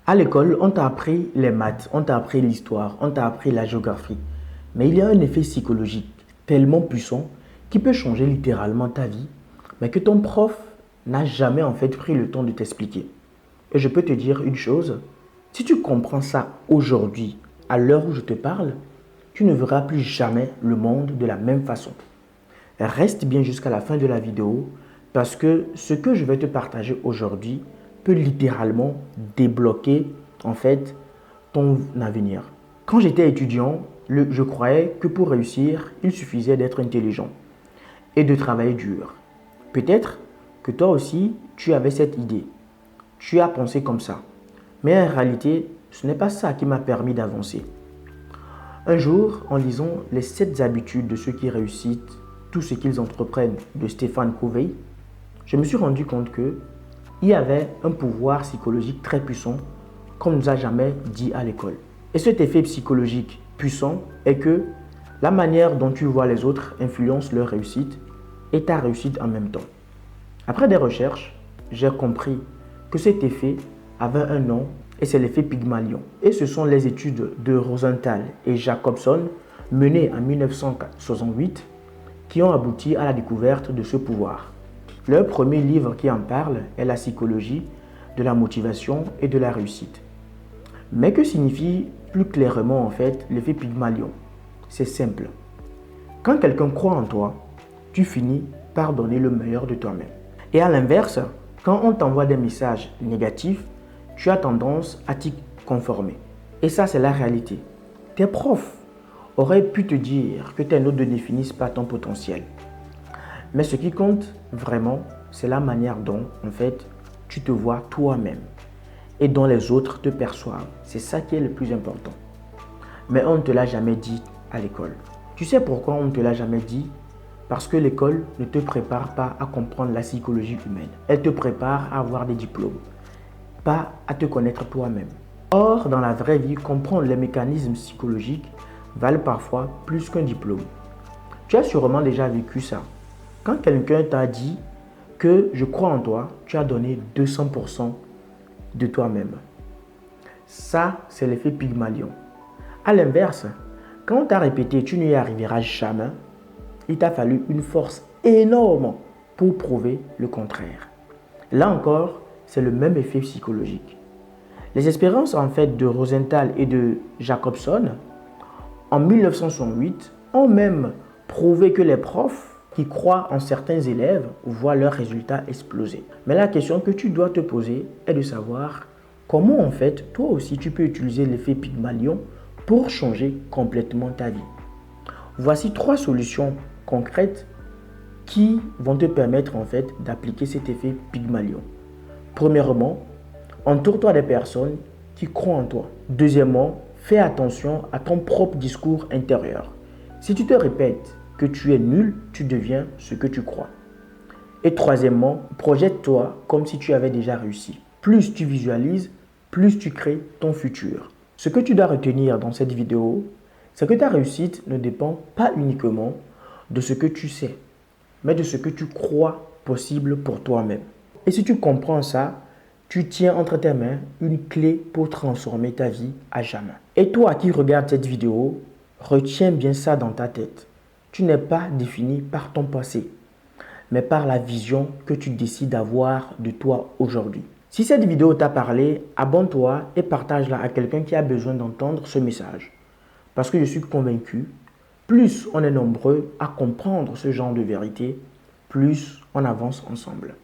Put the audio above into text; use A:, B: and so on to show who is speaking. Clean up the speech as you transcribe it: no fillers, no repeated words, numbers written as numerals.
A: À l'école, on t'a appris les maths, on t'a appris l'histoire, on t'a appris la géographie. Mais il y a un effet psychologique tellement puissant qui peut changer littéralement ta vie, mais que ton prof n'a jamais en fait pris le temps de t'expliquer. Et je peux te dire une chose, si tu comprends ça aujourd'hui, à l'heure où je te parle, tu ne verras plus jamais le monde de la même façon. Reste bien jusqu'à la fin de la vidéo parce que ce que je vais te partager aujourd'hui peut littéralement débloquer en fait ton avenir. Quand j'étais étudiant, je croyais que pour réussir, il suffisait d'être intelligent et de travailler dur. Peut-être que toi aussi, tu avais cette idée. Tu as pensé comme ça. Mais en réalité, ce n'est pas ça qui m'a permis d'avancer. Un jour, en lisant Les 7 habitudes de ceux qui réussissent tout ce qu'ils entreprennent de Stephen Covey, je me suis rendu compte qu'il y avait un pouvoir psychologique très puissant qu'on ne nous a jamais dit à l'école. Et cet effet psychologique puissant est que la manière dont tu vois les autres influence leur réussite et ta réussite en même temps. Après des recherches, j'ai compris que cet effet avait un nom et c'est l'effet Pygmalion. Et ce sont les études de Rosenthal et Jacobson menées en 1968 qui ont abouti à la découverte de ce pouvoir. Leur premier livre qui en parle est La psychologie de la motivation et de la réussite. Mais que signifie plus clairement en fait l'effet Pygmalion? C'est simple. Quand quelqu'un croit en toi, tu finis par donner le meilleur de toi-même. Et à l'inverse, quand on t'envoie des messages négatifs, tu as tendance à t'y conformer. Et ça, c'est la réalité. Tes profs auraient pu te dire que tes notes ne définissent pas ton potentiel. Mais ce qui compte vraiment, c'est la manière dont, en fait, tu te vois toi-même et dont les autres te perçoivent. C'est ça qui est le plus important. Mais on ne te l'a jamais dit à l'école. Tu sais pourquoi on ne te l'a jamais dit? Parce que l'école ne te prépare pas à comprendre la psychologie humaine. Elle te prépare à avoir des diplômes, pas à te connaître toi-même. Or, dans la vraie vie, comprendre les mécanismes psychologiques valent parfois plus qu'un diplôme. Tu as sûrement déjà vécu ça. Quand quelqu'un t'a dit que je crois en toi, tu as donné 200% de toi-même. Ça, c'est l'effet Pygmalion. À l'inverse, quand on t'a répété tu n'y arriveras jamais, il t'a fallu une force énorme pour prouver le contraire. Là encore, c'est le même effet psychologique. Les expériences en fait de Rosenthal et de Jacobson en 1968 ont même prouvé que les profs qui croient en certains élèves voient leurs résultats exploser. Mais la question que tu dois te poser est de savoir comment en fait toi aussi tu peux utiliser l'effet Pygmalion pour changer complètement ta vie. Voici 3 solutions concrètes qui vont te permettre en fait d'appliquer cet effet Pygmalion. Premièrement, entoure-toi des personnes qui croient en toi. Deuxièmement, fais attention à ton propre discours intérieur. Si tu te répètes que tu es nul, tu deviens ce que tu crois. Et troisièmement, projette-toi comme si tu avais déjà réussi. Plus tu visualises, plus tu crées ton futur. Ce que tu dois retenir dans cette vidéo, c'est que ta réussite ne dépend pas uniquement de ce que tu sais, mais de ce que tu crois possible pour toi-même. Et si tu comprends ça, tu tiens entre tes mains une clé pour transformer ta vie à jamais. Et toi qui regardes cette vidéo, retiens bien ça dans ta tête. Tu n'es pas défini par ton passé, mais par la vision que tu décides d'avoir de toi aujourd'hui. Si cette vidéo t'a parlé, abonne-toi et partage-la à quelqu'un qui a besoin d'entendre ce message. Parce que je suis convaincu, plus on est nombreux à comprendre ce genre de vérité, plus on avance ensemble.